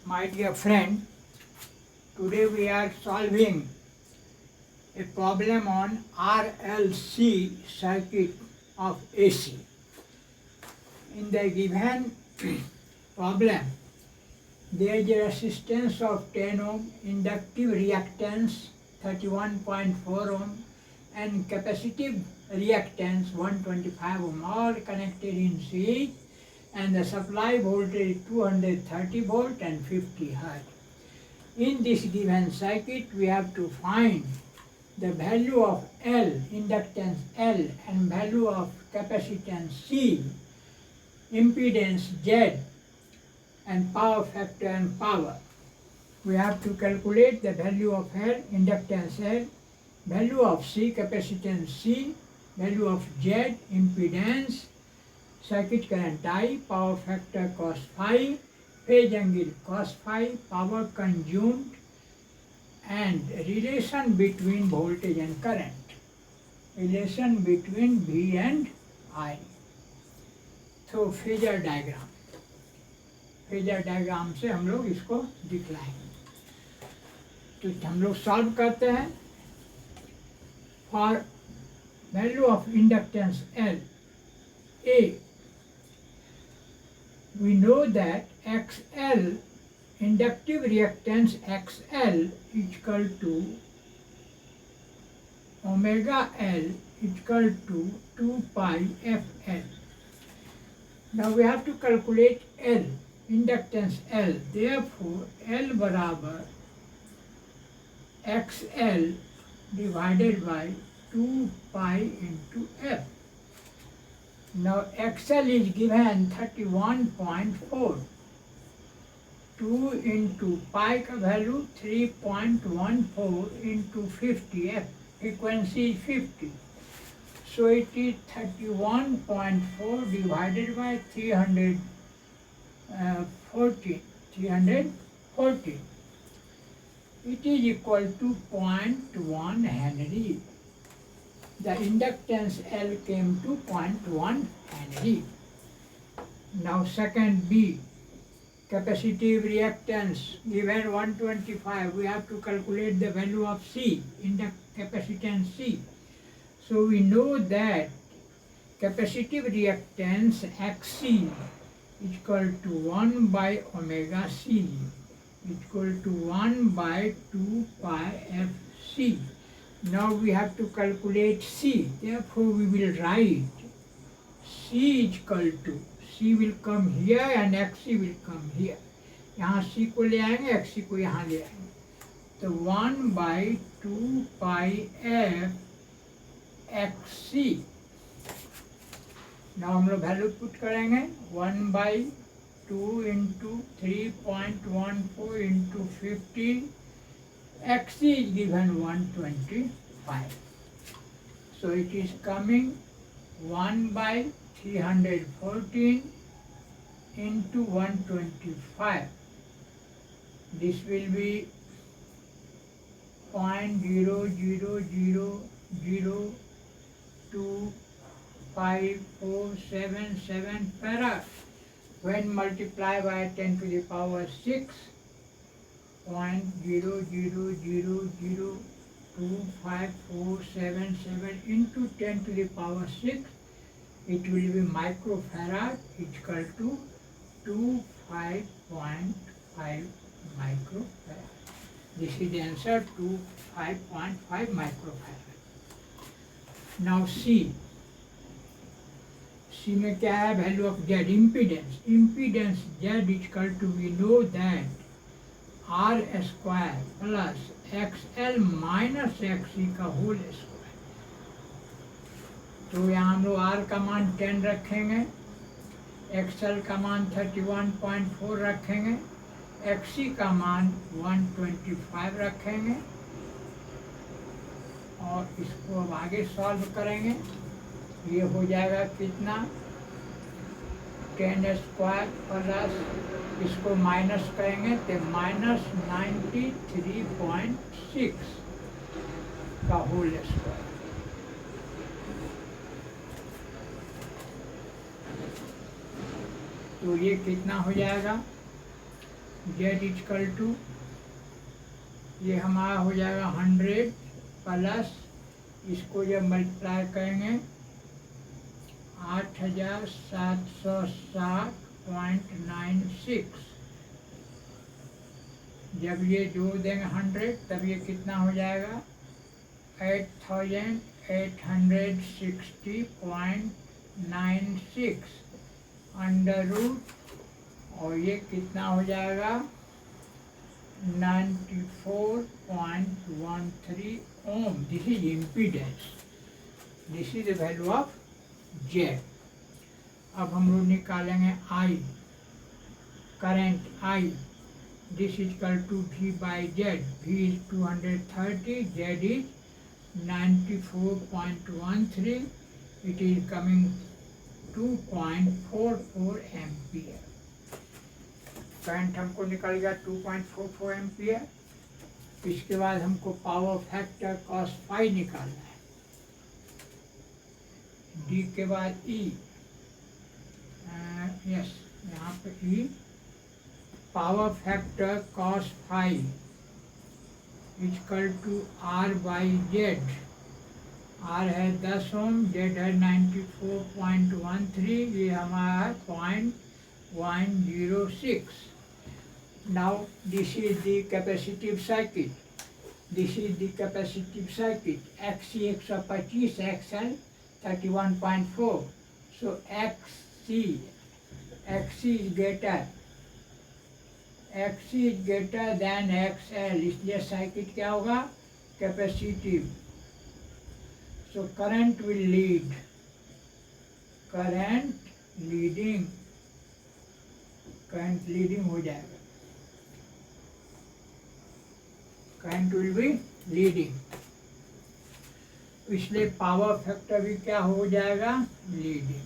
My dear friend, today we are solving a problem on RLC circuit of AC. In the given problem, there is a resistance of 10 ohm, inductive reactance 31.4 ohm and capacitive reactance 125 ohm, all connected in series, and the supply voltage is 230 volt and 50 hertz. In this given circuit, we have to find the value of L, inductance L, and value of capacitance C, impedance Z, and power factor and power. We have to calculate the value of L, inductance L, value of C, capacitance C, value of Z, impedance, circuit current I, power factor cos phi, phase angle cos phi, power consumed, and relation between voltage and current, relation between V and I. तो phasor diagram से हम लोग इसको दिखलाएंगे। तो हम लोग solve करते हैं। For value of inductance L, A, we know that XL, inductive reactance XL is equal to omega L is equal to 2 pi FL. Now we have to calculate L, inductance L. Therefore, L बराबर XL divided by 2 pi into F. Now XL is given 31.4. 2 into pi का value 3.14 into 50. F frequency is 50. So it is 31.4 divided by 340. It is equal to 0.1 Henry. The inductance L came to 0.1 Henry. Now second B, capacitive reactance given 125. We have to calculate the value of C, capacitance C. So we know that capacitive reactance XC is equal to 1 by omega C is equal to 1 by 2 pi FC. Now we have to calculate C. Therefore we will write C is equal to, C will come here and XC will come here. यहाँ C को ले आएंगे, XC को यहाँ ले आएंगे. तो 1 by 2 pi F XC. Now हम लोग वैल्यू पुट करेंगे. 1 by 2 into 3.14 into 50. XC is given 125. So it is coming 1 by 314 into 125. This will be 0.000025477 farad. When multiplied by 10 to the power 6, 0.000025477 into 10 to the power 6, it will be microfarad equal to 25.5 microfarad. This is the answer, 25.5 microfarad. Now C. C में क्या है? Value of Z, impedance. Impedance Z is equal to, we know that R square plus XL minus XC का whole square. तो यहाँ हम लोग R का मान 10 रखेंगे, XL का मान 31.4 रखेंगे, XC का मान 125 रखेंगे और इसको अब आगे सॉल्व करेंगे. ये हो जाएगा कितना? 10 स्क्वायर प्लस इसको माइनस करेंगे तो माइनस 93.6 का होल स्क्वायर. तो ये कितना हो जाएगा? जेड इक्वल टू, ये हमारा हो जाएगा 100 प्लस, इसको जब मल्टीप्लाई करेंगे 8760.96, जब ये जोड़ देंगे 100 तब ये कितना हो जाएगा 8860.96 अंडर रूट, और ये कितना हो जाएगा 94.13 ohm. This is impedance, this is the value of Z. अब हम लोग निकालेंगे I, current I, this is equal to V by Z, V is 230, Z is 94.13, it is coming 2.44 ampere. Current हमको निकल गया 2.44 एम्पियर। इसके बाद हमको पावर फैक्टर cos फाई निकालना है, डी के बाद ई, यस यहाँ पे E, power factor cos phi equal to R by Z, R है 10 ओम, जेड है 94.13, ये हमारा 0.106। Now this is the capacitive circuit, this is the capacitive circuit, XC 125, XL 31.4, so XC is greater than XL, इसलिए circuit क्या होगा capacitive. So current will lead, current leading हो जाएगा, current will be leading, इसलिए power factor भी क्या हो जाएगा leading.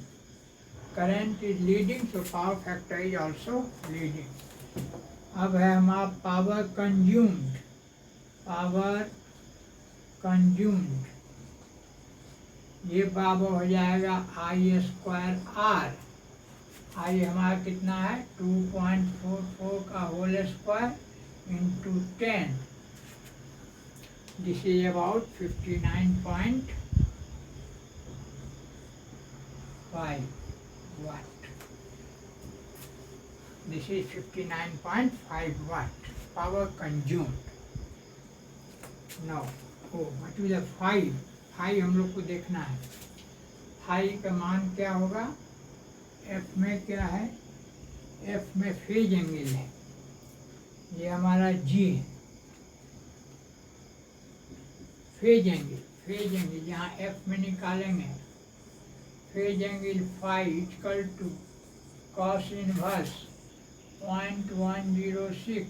Current is leading, so power factor is also leading. अब है हमारा पावर कंज्यूम्ड, ये पावर हो जाएगा आई स्क्वायर आर, आई हमारा कितना है 2.44 का whole square into 10, this is about 59.5 watt, this is 59.5 watt power consumed। now what is the phi हम लोग को देखना है, फाई का मान क्या होगा, एफ में क्या है, एफ में फेज एंगल है, ये हमारा जी है, फेज एंगल यहाँ एफ में निकालेंगे, phase angle phi equal to cos inverse 0.106,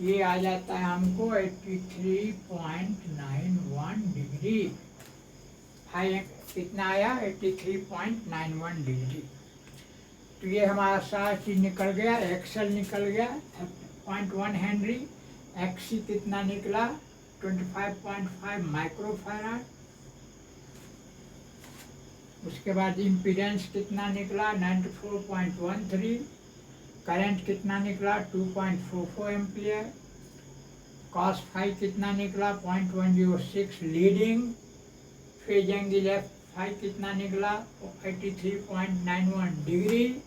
ये आ जाता है हमको 83.91 डिग्री। फाई कितना आया 83.91 डिग्री। तो ये हमारा सारा चीज निकल गया, एक्सल निकल गया 0.1 हेनरी, एक्सी कितना निकला 25.5 माइक्रोफैराड, उसके बाद इम्पीडेंस कितना निकला 94.13, करंट कितना निकला 2.44 एम्पियर, कॉस फाई कितना निकला 0.106 leading, phase angle F phi कितना निकला 83.91 degree,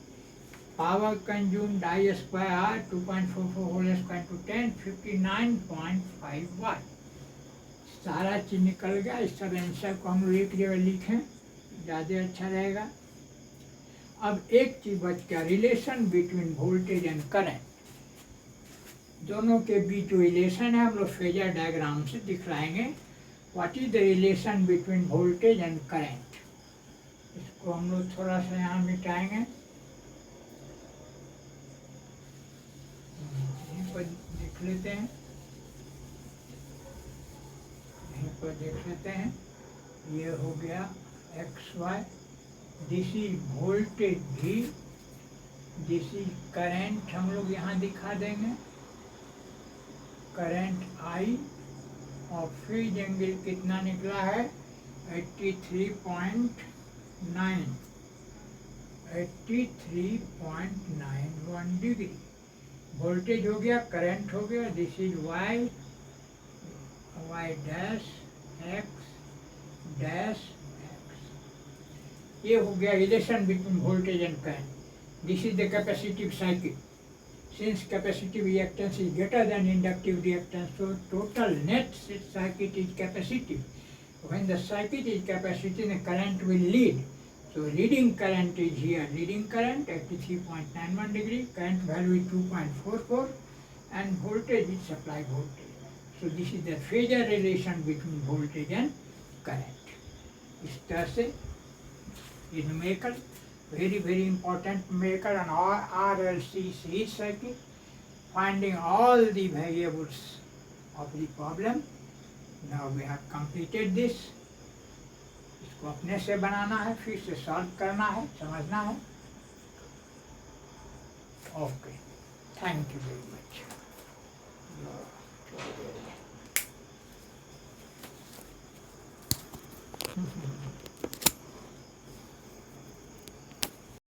power consumed I square R 2.44 whole square to 10 59.5 watt. सारा चीज निकल गया। इस सब आंसर को हम लोग एक जगह लिखें, ज़्यादा अच्छा रहेगा। अब एक चीज बच गया, relation between voltage and current. दोनों के बीच जो रिलेशन है हम लोग फेजर डायग्राम से दिखलाएंगे। What is the relation between voltage and current. इसको हम लोग थोड़ा सा यहाँ मिटाएंगे, यहीं पर देख लेते हैं, यहीं पर देख लेते हैं। ये हो गया X Y, this is voltage भी, दिस इज करंट हम लोग यहाँ दिखा देंगे, करंट आई, और फेज एंगल कितना निकला है 83.9 83.91 डिग्री। वोल्टेज हो गया, करंट हो गया, this is Y, Y dash X dash X. ये हो गया relation between voltage and current. This is the capacitive cycle. Since capacitive reactance is greater than inductive reactance, so total net circuit is capacitive. When the circuit is capacitive, the current will lead. So leading current is here, leading current 83.91 degree, current value is 2.44, and voltage is supply voltage. So this is the phasor relation between voltage and current. इस तरह से ये numerical, very important numerical on RLC series circuit, finding all the variables of the problem. Now we have completed this. इसको अपने से बनाना है, फिर से सॉल्व करना है, समझना है। Okay, thank you very much.